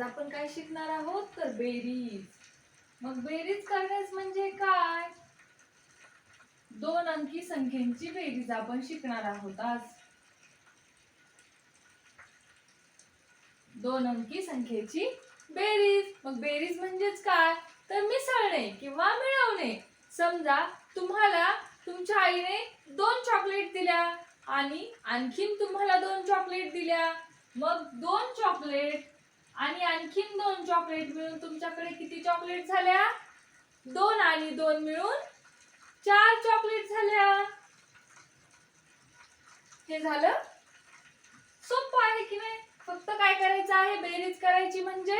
आपण काय शिकणार आहोत तर बेरीज. मग बेरीज करण्यास म्हणजे काय? दोन अंकी संख्यांची बेरीज आपण शिकणार आहोत आज. दोन अंकी संख्येची बेरीज. मग बेरीज म्हणजेच काय तर मिसळणे किंवा मिळवणे. समजा तुम्हाला तुमच्या आईने 2 चॉकलेट दिल्या आणि आणखीन तुम्हाला 2 चॉकलेट दिल्या. मग 2 चॉकलेट आणि आणखीन 2 चॉकलेट मिळून तुमच्याकडे किती चॉकलेट झाल्या? 2 आणि 2 मिळून 4 चॉकलेट झाल्या. हे झालं. सोपं आहे की नाही? फक्त काय करायचं आहे? बेरीज करायची म्हणजे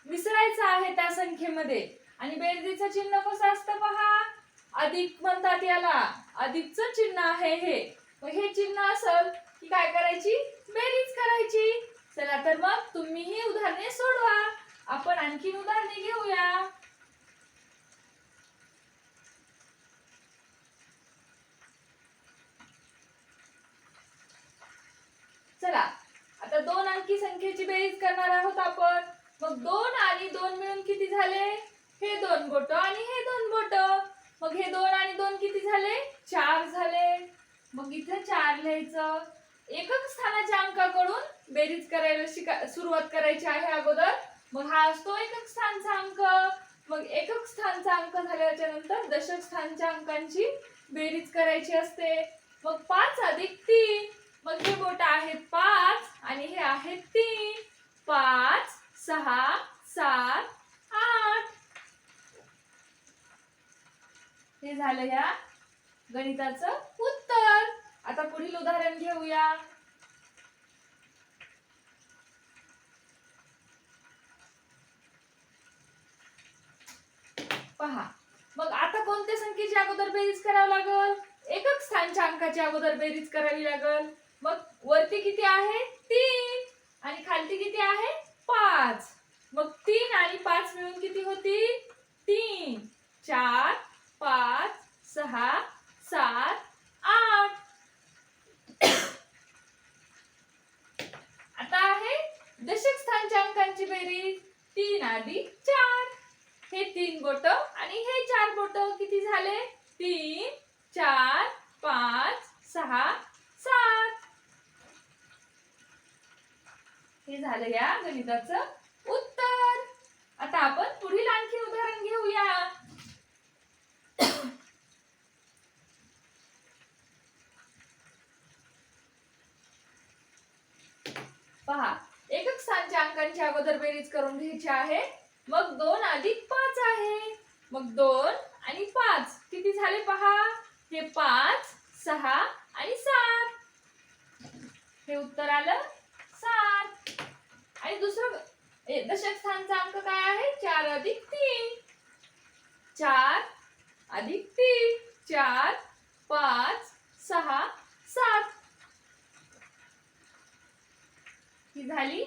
मिसळायचं आहे त्या संख्येमध्ये. आणि बेरजेचं चिन्ह कसं असतं पहा. अधिक म्हणतात याला. अधिकचं चिन्ह आहे हे. मग हे चिन्ह असेल की काय करायची? बेरीज करायची. चला तर मग तुम्ही ही उदाहरणे सोडवा. आपण आणखीन उदाहरणे घेऊया. चला आता 2 अंकी संख्येची बेरीज करणार आहोत आपण. मग 2 आणि 2 मिळून किती झाले? हे 2 बोट आणि हे 2 बोट. मग हे 2 आणि 2 किती झाले? 4 झाले. मग इथे 4 लिहायचं. एकक स्थानाच्या अंकाकडून बेरीज करायला सुरुवात करायची आहे अगोदर. मग हा असतो एकक स्थानचा अंक. मग एकक स्थानचा अंक झाल्याच्या नंतर दशक स्थानच्या अंकांची बेरीज करायची असते. मग 5 अधिक 3. मग हे बोट आहेत 5 आणि हे आहेत 3. 5 6 7 8. हे झालं या गणिताचं उत्तर. आता पुढील उदाहरण घेऊया. पहा मग आता कोणत्या संख्येची अगोदर बेरीज करावी लागल? एकक स्थानच्या अंकाची अगोदर बेरीज करावी लागल. मग वरती किती आहे? 3 आणि खालती किती आहे? 5. मग 3 आणि 5 मिळून किती होती? 3 4 5 6 7 8. आता आहे दशक स्थानच्या अंकांची बेरीज. 3 अधिक 4. हे 3 बोट आणि हे 4 बोट किती झाले? 3 4 5 6 7. हे झालं या गणिताचं उत्तर. आता आपण पुढील आणखी उदाहरण घेऊया. पहा एकक स्थानच्या अंकांची अगोदर बेरीज करून घ्यायची आहे. मग 2 अधिक 5 आहे. मग 2 आणि 5 किती झाले पहा. हे 5 6 आणि 7. हे उत्तर आलं 7. आणि दुसरं दशक स्थानचा अंक काय आहे? 4 अधिक 3. 4 अधिक 3 4 5 6 7. ही झाली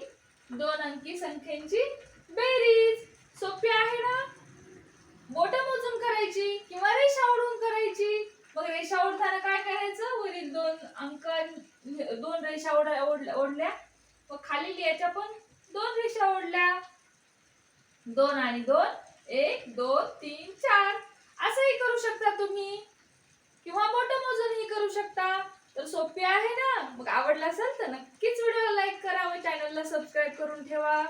2 अंकी संख्येची बेरीज. सोपी आहे ना? बोट मोजून करायची किंवा रेषा ओढून करायची. मग रेषा ओढताना काय करायचं? वरील 2 रेषा ओढल्या. मग खाली याच्या पण 2 रेषा ओढल्या. 2 आणि 2 1 2 3 4. असंही करू शकता तुम्ही किंवा बोट मोजूनही करू शकता. तर सोपी आहे ना? मग आवडला असेल तर नक्कीच व्हिडिओला लाईक करा व चॅनलला सबस्क्राईब करून ठेवा.